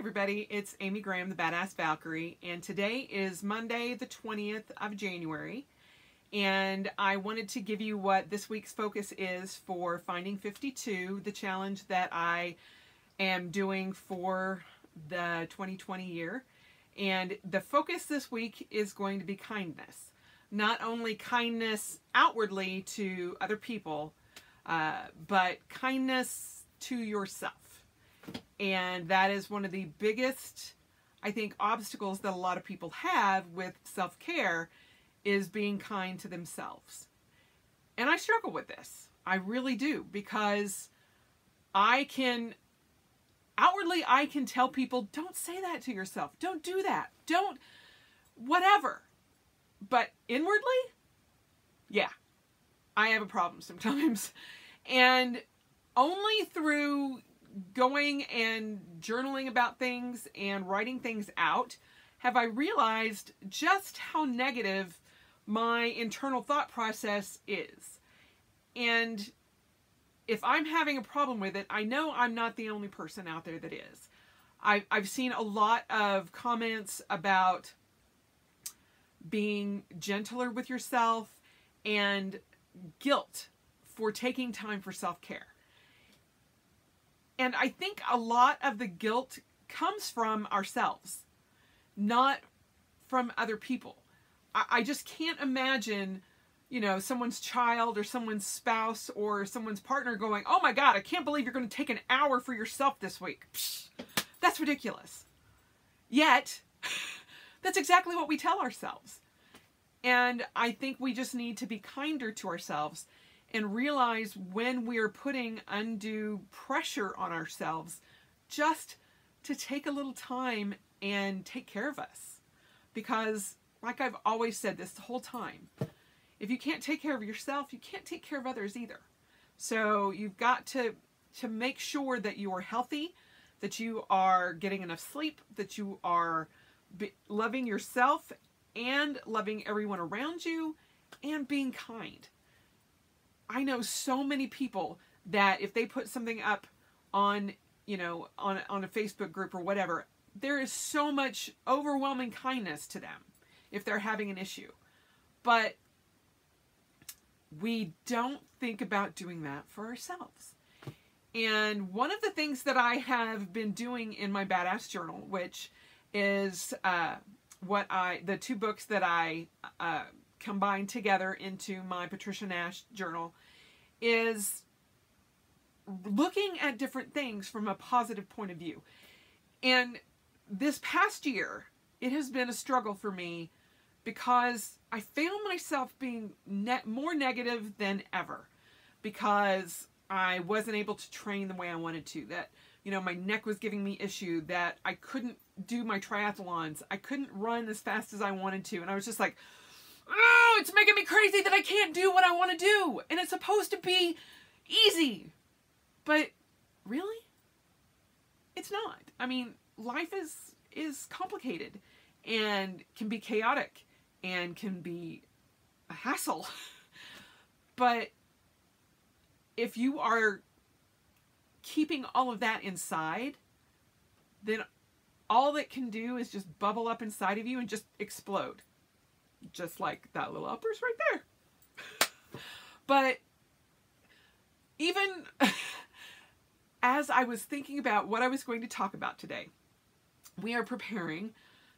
everybody, it's Amy Graham, the Badass Valkyrie, and today is Monday the 20th of January, and I wanted to give you what this week's focus is for Finding 52, the challenge that I am doing for the 2020 year. And the focus this week is going to be kindness. Not only kindness outwardly to other people, but kindness to yourself. And that is one of the biggest, I think, obstacles that a lot of people have with self-care, is being kind to themselves. And I struggle with this. I really do, because outwardly I can tell people, don't say that to yourself. Don't do that. Don't, whatever. But inwardly, yeah, I have a problem sometimes. And only through going and journaling about things and writing things out have I realized just how negative my internal thought process is. And if I'm having a problem with it, I know I'm not the only person out there that is. I've seen a lot of comments about being gentler with yourself and guilt for taking time for self-care. And I think a lot of the guilt comes from ourselves, not from other people. I just can't imagine, you know, someone's child or someone's spouse or someone's partner going, oh my God, I can't believe you're going to take an hour for yourself this week. Psh, that's ridiculous. Yet, that's exactly what we tell ourselves. And I think we just need to be kinder to ourselves and realize when we're putting undue pressure on ourselves just to take a little time and take care of us. Because, like I've always said this the whole time, if you can't take care of yourself, you can't take care of others either. So you've got to make sure that you are healthy, that you are getting enough sleep, that you are loving yourself and loving everyone around you and being kind. I know so many people that if they put something up on, you know, on a Facebook group or whatever, there is so much overwhelming kindness to them if they're having an issue. But we don't think about doing that for ourselves. And one of the things that I have been doing in my Badass Journal, which is the two books that I combined together into my Patricia Nash journal, is looking at different things from a positive point of view. And this past year, it has been a struggle for me because I found myself being more negative than ever, because I wasn't able to train the way I wanted to. That, you know, my neck was giving me issue, that I couldn't do my triathlons. I couldn't run as fast as I wanted to. And I was just like, oh, it's making me crazy that I can't do what I want to do. And it's supposed to be easy. But really? It's not. I mean, life is complicated and can be chaotic and can be a hassle. But if you are keeping all of that inside, then all it can do is just bubble up inside of you and just explode. Just like that little outburst right there. But even as I was thinking about what I was going to talk about today, we are preparing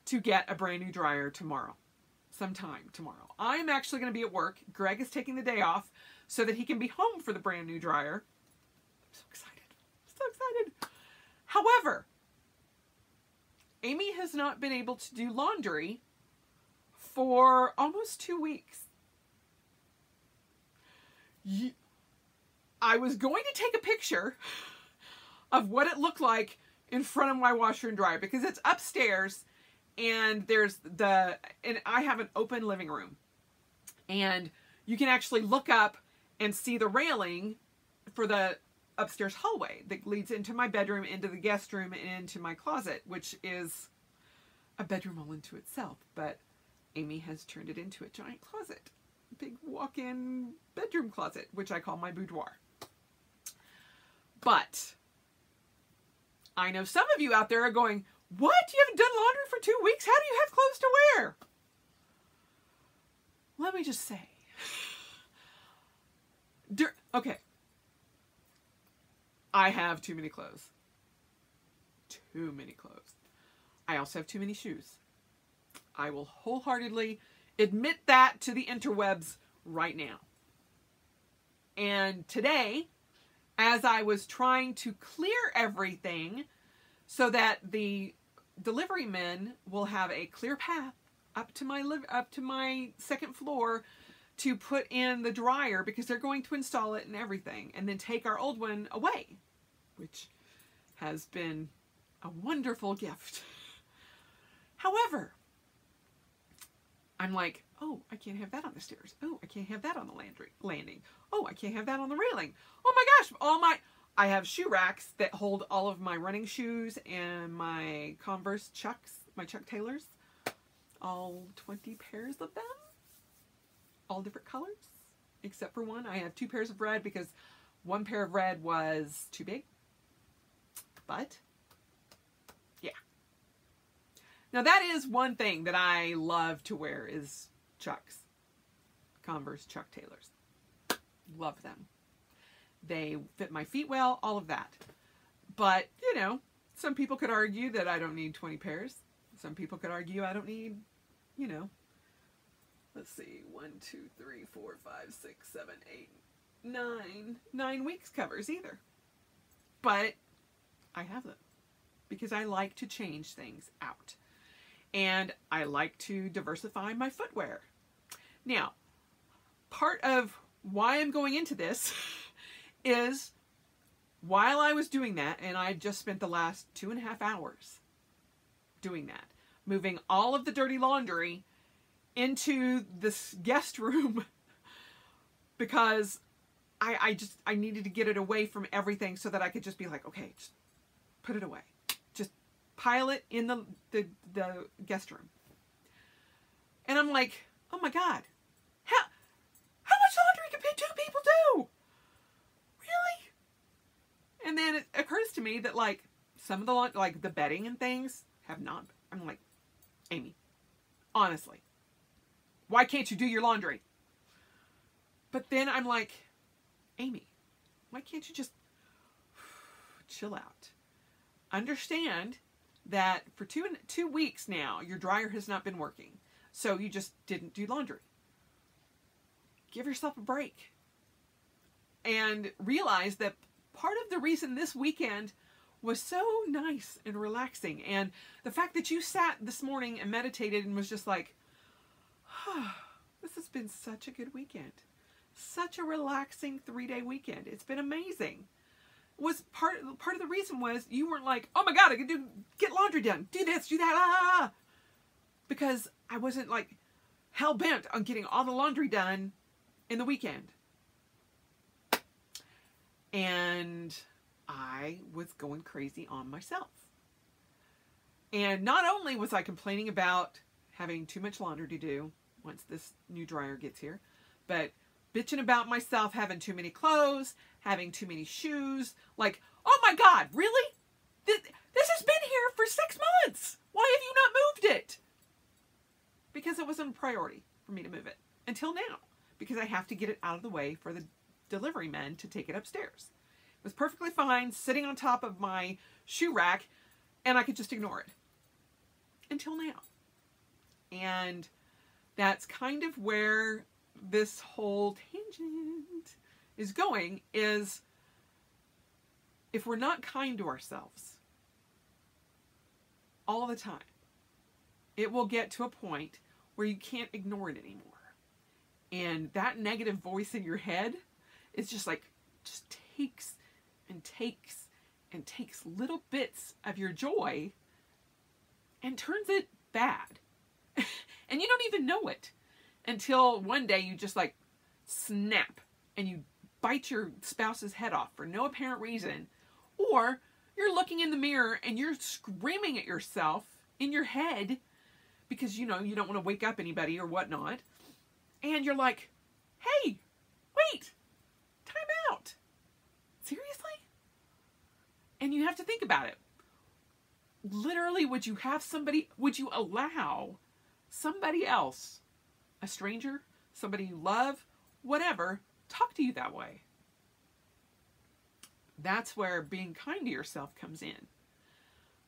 to get a brand new dryer sometime tomorrow. I'm actually going to be at work. Greg is taking the day off so that he can be home for the brand new dryer. I'm so excited. I'm so excited. However, Amy has not been able to do laundry for almost 2 weeks. I was going to take a picture of what it looked like in front of my washer and dryer, because it's upstairs and and I have an open living room, and you can actually look up and see the railing for the upstairs hallway that leads into my bedroom, into the guest room, and into my closet, which is a bedroom all into itself, but Amy has turned it into a giant closet. Big walk-in bedroom closet, which I call my boudoir. But I know some of you out there are going, What? You haven't done laundry for 2 weeks? How do you have clothes to wear? Let me just say. Okay. I have too many clothes. Too many clothes. I also have too many shoes. I will wholeheartedly admit that to the interwebs right now. And today, as I was trying to clear everything so that the delivery men will have a clear path up to my second floor to put in the dryer, because they're going to install it and everything, and then take our old one away, which has been a wonderful gift. However, I'm like, oh, I can't have that on the stairs. Oh, I can't have that on the landing. Oh, I can't have that on the railing. Oh my gosh, I have shoe racks that hold all of my running shoes and my Converse Chucks, my Chuck Taylors, all 20 pairs of them, all different colors, except for one. I have 2 pairs of red because one pair of red was too big, but yeah. Now that is one thing that I love to wear is Chucks, Converse Chuck Taylors. Love them. They fit my feet well, all of that. But, you know, some people could argue that I don't need 20 pairs. Some people could argue I don't need, you know, let's see, 1, 2, 3, 4, 5, 6, 7, 8, 9 weeks covers either. But I have them because I like to change things out. And I like to diversify my footwear. Now, part of why I'm going into this is while I was doing that, and I just spent the last 2.5 hours doing that, moving all of the dirty laundry into this guest room because I needed to get it away from everything so that I could just be like, okay, just put it away. Just pile it in the guest room. And I'm like, oh my God, how much laundry can 2 people do? Really? And then it occurs to me that like some of the like the bedding and things have not. I'm like, Amy, honestly, why can't you do your laundry? But then I'm like, Amy, why can't you just chill out? Understand that for 2 weeks now, your dryer has not been working. So you just didn't do laundry. Give yourself a break. And realize that part of the reason this weekend was so nice and relaxing, and the fact that you sat this morning and meditated and was just like, oh, this has been such a good weekend. Such a relaxing 3-day weekend. It's been amazing. Was part of the reason was you weren't like, oh my God, I can get laundry done. Do this, do that, because I wasn't like hell-bent on getting all the laundry done in the weekend. And I was going crazy on myself. And not only was I complaining about having too much laundry to do once this new dryer gets here, but bitching about myself having too many clothes, having too many shoes. Like, oh my God, really? This has been here for 6 months. Why have you not moved it? Because it wasn't a priority for me to move it until now, because I have to get it out of the way for the delivery men to take it upstairs. It was perfectly fine sitting on top of my shoe rack, and I could just ignore it until now. And that's kind of where this whole tangent is going, is if we're not kind to ourselves all the time, it will get to a point where you can't ignore it anymore. And that negative voice in your head is just like, just takes and takes and takes little bits of your joy and turns it bad. And you don't even know it until one day you just like snap and you bite your spouse's head off for no apparent reason. Or you're looking in the mirror and you're screaming at yourself in your head because, you know, you don't want to wake up anybody or whatnot. And you're like, hey, wait, time out. Seriously? And you have to think about it. literally, would you allow somebody else, a stranger, somebody you love, whatever, talk to you that way? That's where being kind to yourself comes in.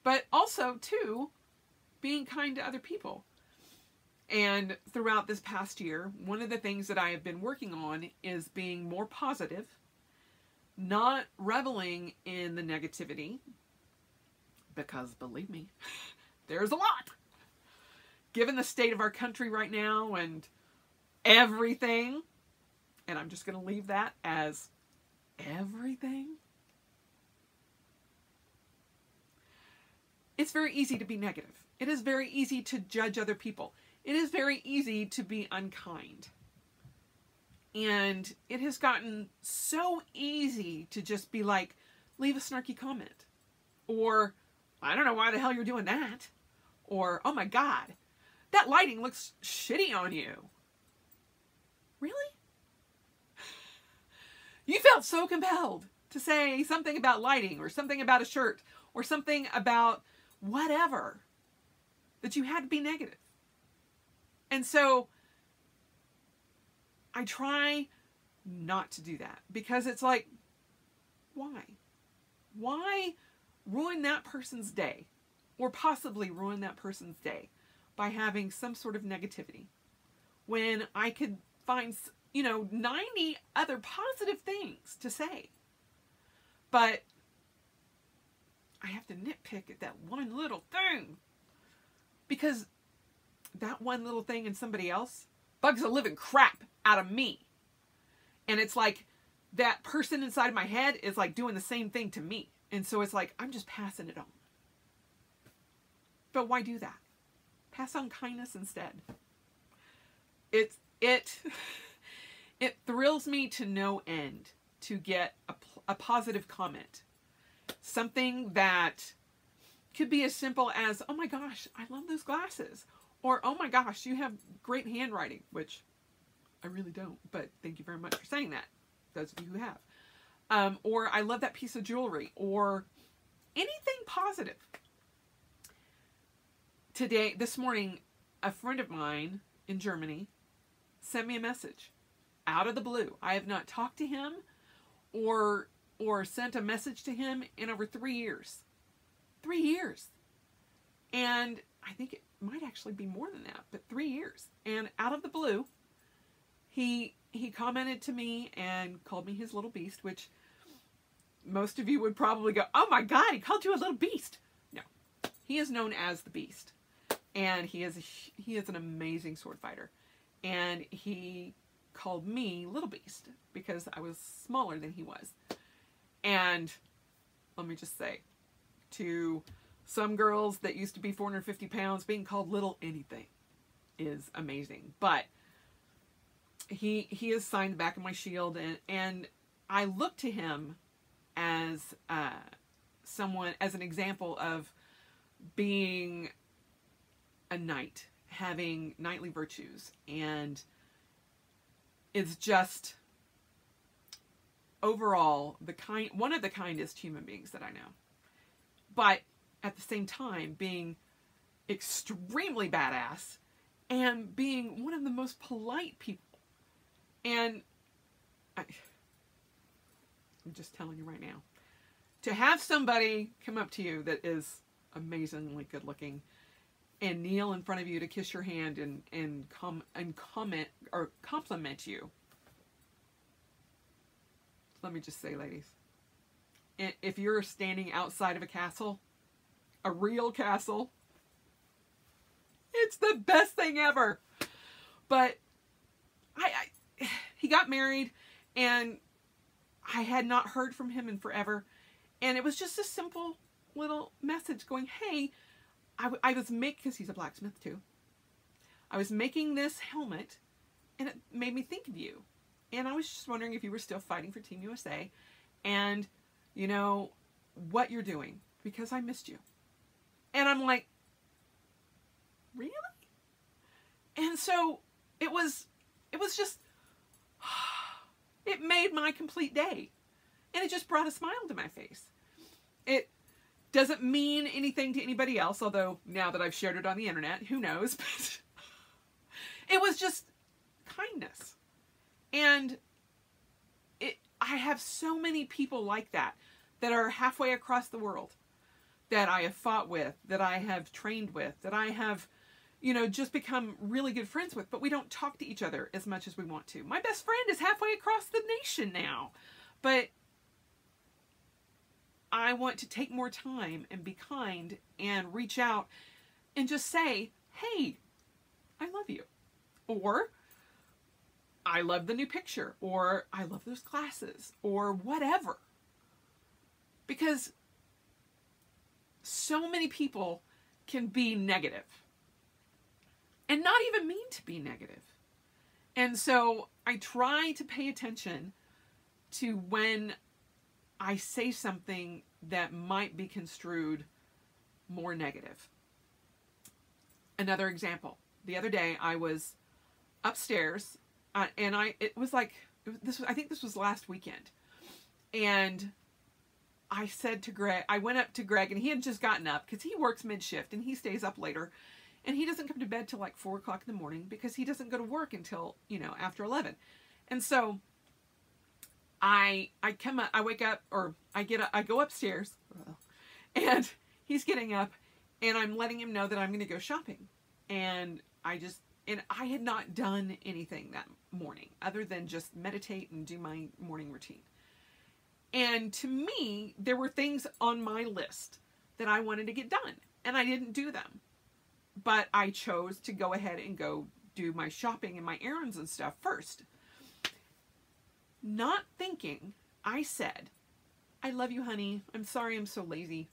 But also, too, being kind to other people. And throughout this past year, one of the things that I have been working on is being more positive, not reveling in the negativity, because believe me, there's a lot. Given the state of our country right now and everything, and I'm just going to leave that as everything, it's very easy to be negative. It is very easy to judge other people. It is very easy to be unkind. And it has gotten so easy to just be like, leave a snarky comment. Or, I don't know why the hell you're doing that. Or, oh my God, that lighting looks shitty on you. Really? You felt so compelled to say something about lighting or something about a shirt or something about whatever that you had to be negative. And so I try not to do that because it's like, why? Why ruin that person's day or possibly ruin that person's day by having some sort of negativity when I could find, 90 other positive things to say? But I have to nitpick at that one little thing because that one little thing in somebody else bugs the living crap out of me. And it's like that person inside of my head is like doing the same thing to me. And so it's like, I'm just passing it on. But why do that? Pass on kindness instead. It thrills me to no end to get a positive comment. Something that could be as simple as, oh my gosh, I love those glasses. Or, oh my gosh, you have great handwriting, which I really don't, but thank you very much for saying that, those of you who have. Or, I love that piece of jewelry, or anything positive. This morning, a friend of mine in Germany sent me a message out of the blue. I have not talked to him or sent a message to him in over 3 years. 3 years. And I think it might actually be more than that, but 3 years. And out of the blue, he commented to me and called me his little beast, which most of you would probably go, oh my God, he called you a little beast. No, he is known as the Beast. And he is an amazing sword fighter. And he called me Little Beast because I was smaller than he was. And let me just say, to some girls that used to be 450 pounds, being called little anything is amazing. But he has signed the back of my shield, and I look to him as someone, as an example of being a knight, having knightly virtues, and it's just overall one of the kindest human beings that I know. But at the same time, being extremely badass and being one of the most polite people. And I'm just telling you right now, to have somebody come up to you that is amazingly good looking and kneel in front of you to kiss your hand and comment or compliment you. Let me just say, ladies, if you're standing outside of a castle, a real castle, it's the best thing ever. But he got married, and I had not heard from him in forever. And it was just a simple little message going, hey, I was because he's a blacksmith too. I was making this helmet, and it made me think of you. And I was just wondering if you were still fighting for Team USA, and what you're doing, because I missed you. And I'm like, really? And so it was just, it made my complete day. And it just brought a smile to my face. Doesn't mean anything to anybody else, although now that I've shared it on the internet, who knows? But it was just kindness. And I have so many people like that are halfway across the world that I have fought with, that I have trained with, that I have, just become really good friends with, but we don't talk to each other as much as we want to. My best friend is halfway across the nation now, but I want to take more time and be kind and reach out and just say, hey, I love you. Or, I love the new picture. Or, I love those glasses. Or whatever. Because so many people can be negative. And not even mean to be negative. And so I try to pay attention to when I say something that might be construed more negative. Another example. The other day I was upstairs and I think this was last weekend. And I said to Greg, I went up to Greg and he had just gotten up because he works mid-shift and he stays up later. And he doesn't come to bed till like 4 o'clock in the morning because he doesn't go to work until, after 11. And so I come up, I wake up, or I go upstairs, and he's getting up, and I'm letting him know that I'm going to go shopping. And I had not done anything that morning other than just meditate and do my morning routine. And to me, there were things on my list that I wanted to get done, and I didn't do them. But I chose to go ahead and go do my shopping and my errands and stuff first. Not thinking, I said, I love you, honey. I'm sorry I'm so lazy.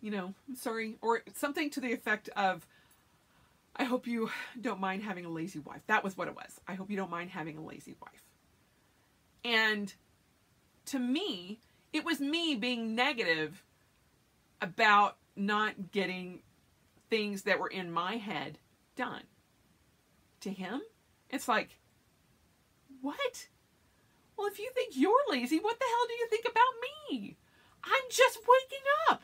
I'm sorry. Or something to the effect of, I hope you don't mind having a lazy wife. That was what it was. I hope you don't mind having a lazy wife. And to me, it was me being negative about not getting things that were in my head done. To him, it's like, what? Well, if you think you're lazy, what the hell do you think about me? I'm just waking up.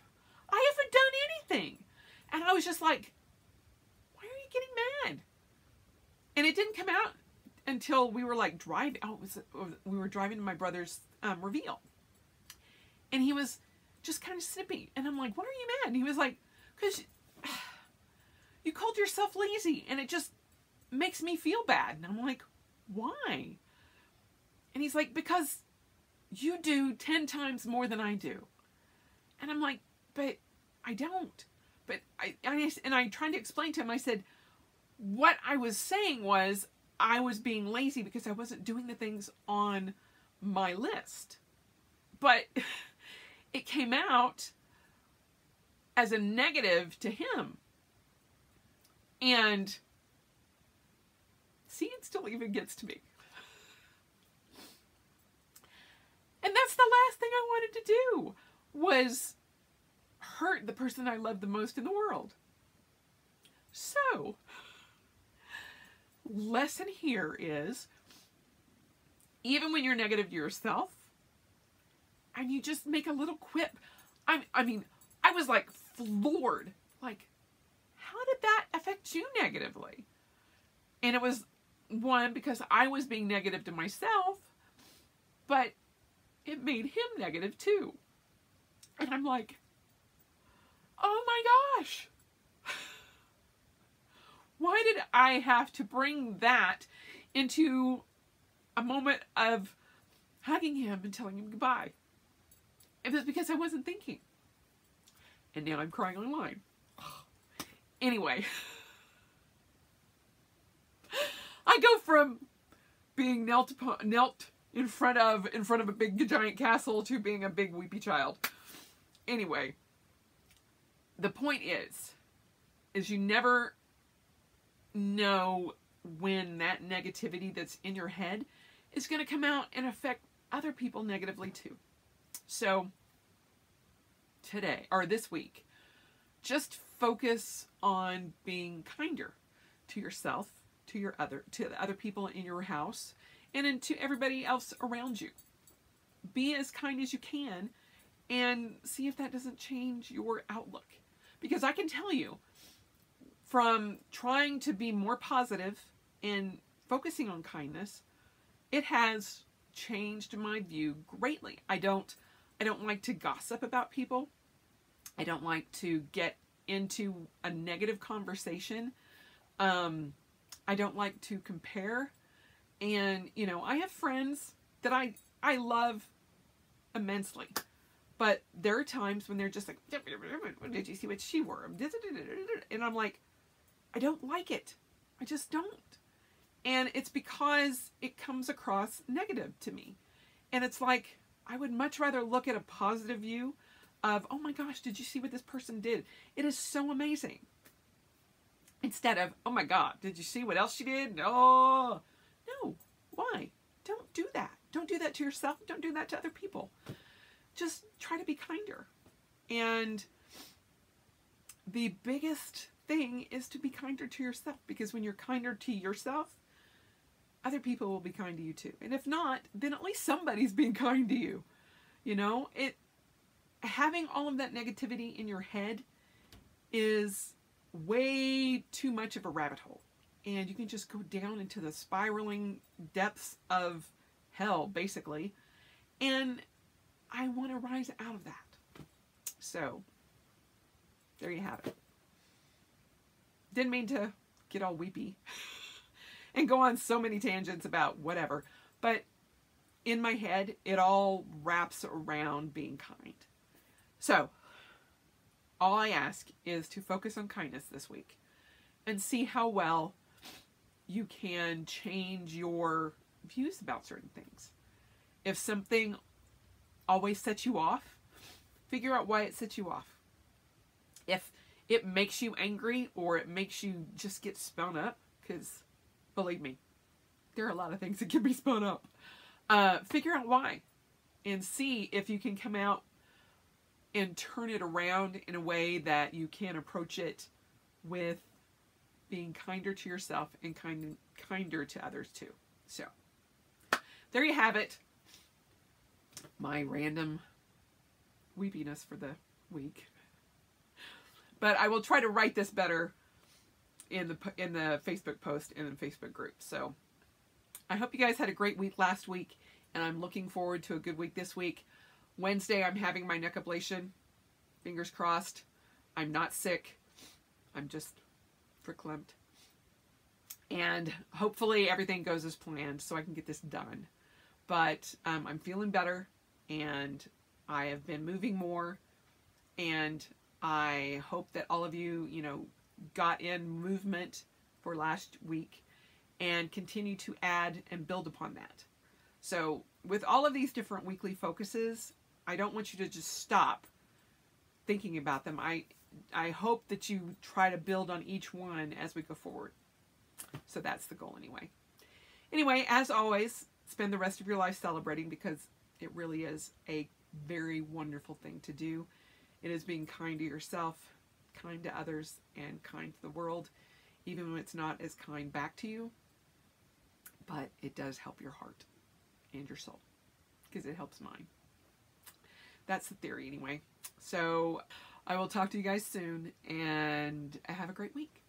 I haven't done anything. And I was just like, why are you getting mad? And it didn't come out until we were like driving. We were driving to my brother's reveal. And he was just kind of snippy. And I'm like, what are you mad? And he was like, because you called yourself lazy and it just makes me feel bad. And I'm like, why? And he's like, because you do 10 times more than I do. And I'm like, but I don't. But I tried to explain to him, I said, what I was saying was I was being lazy because I wasn't doing the things on my list. But it came out as a negative to him. And see, it still even gets to me. And that's the last thing I wanted to do, was hurt the person I love the most in the world. So, lesson here is, even when you're negative to yourself, and you just make a little quip, I mean, I was like floored, like, how did that affect you negatively? And it was, one, because I was being negative to myself, but it made him negative too. And I'm like, oh my gosh. Why did I have to bring that into a moment of hugging him and telling him goodbye? It was because I wasn't thinking. And now I'm crying online. Anyway. I go from being knelt in front of a big giant castle to being a big weepy child. Anyway, the point is you never know when that negativity that's in your head is going to come out and affect other people negatively too. So today, or this week, just focus on being kinder to yourself, to the other people in your house, and then to everybody else around you. Be as kind as you can, and see if that doesn't change your outlook. Because I can tell you, from trying to be more positive and focusing on kindness, it has changed my view greatly. I don't like to gossip about people. I don't like to get into a negative conversation. I don't like to compare. And, you know, I have friends that I love immensely. But there are times when they're just like, did you see what she wore? And I'm like, I don't like it. I just don't. And it's because it comes across negative to me. And it's like, I would much rather look at a positive view of, oh my gosh, did you see what this person did? It is so amazing. Instead of, oh my God, did you see what else she did? Oh, no. Why? Don't do that. Don't do that to yourself. Don't do that to other people. Just try to be kinder. And the biggest thing is to be kinder to yourself, because when you're kinder to yourself, other people will be kind to you too. And if not, then at least somebody's being kind to you. You know, having all of that negativity in your head is way too much of a rabbit hole. And you can just go down into the spiraling depths of hell, basically. And I want to rise out of that. So, there you have it. Didn't mean to get all weepy and go on so many tangents about whatever. But in my head, it all wraps around being kind. So, all I ask is to focus on kindness this week and see how well you can change your views about certain things. If something always sets you off, figure out why it sets you off. If it makes you angry or it makes you just get spun up, because believe me, there are a lot of things that can be spun up. Figure out why and see if you can come out and turn it around in a way that you can approach it with being kinder to yourself and kinder to others too. So, there you have it. My random weepiness for the week. But I will try to write this better in the Facebook post and the Facebook group. So, I hope you guys had a great week last week, and I'm looking forward to a good week this week. Wednesday, I'm having my neck ablation. Fingers crossed. I'm not sick. I'm just verklempt. And hopefully everything goes as planned so I can get this done. But I'm feeling better, and I have been moving more, and I hope that all of you, got in movement for last week and continue to add and build upon that. So with all of these different weekly focuses, I don't want you to just stop thinking about them. I hope that you try to build on each one as we go forward. So that's the goal anyway. Anyway, as always, spend the rest of your life celebrating, because it really is a very wonderful thing to do. It is being kind to yourself, kind to others, and kind to the world, even when it's not as kind back to you. But it does help your heart and your soul, because it helps mine. That's the theory anyway. So I will talk to you guys soon, and have a great week.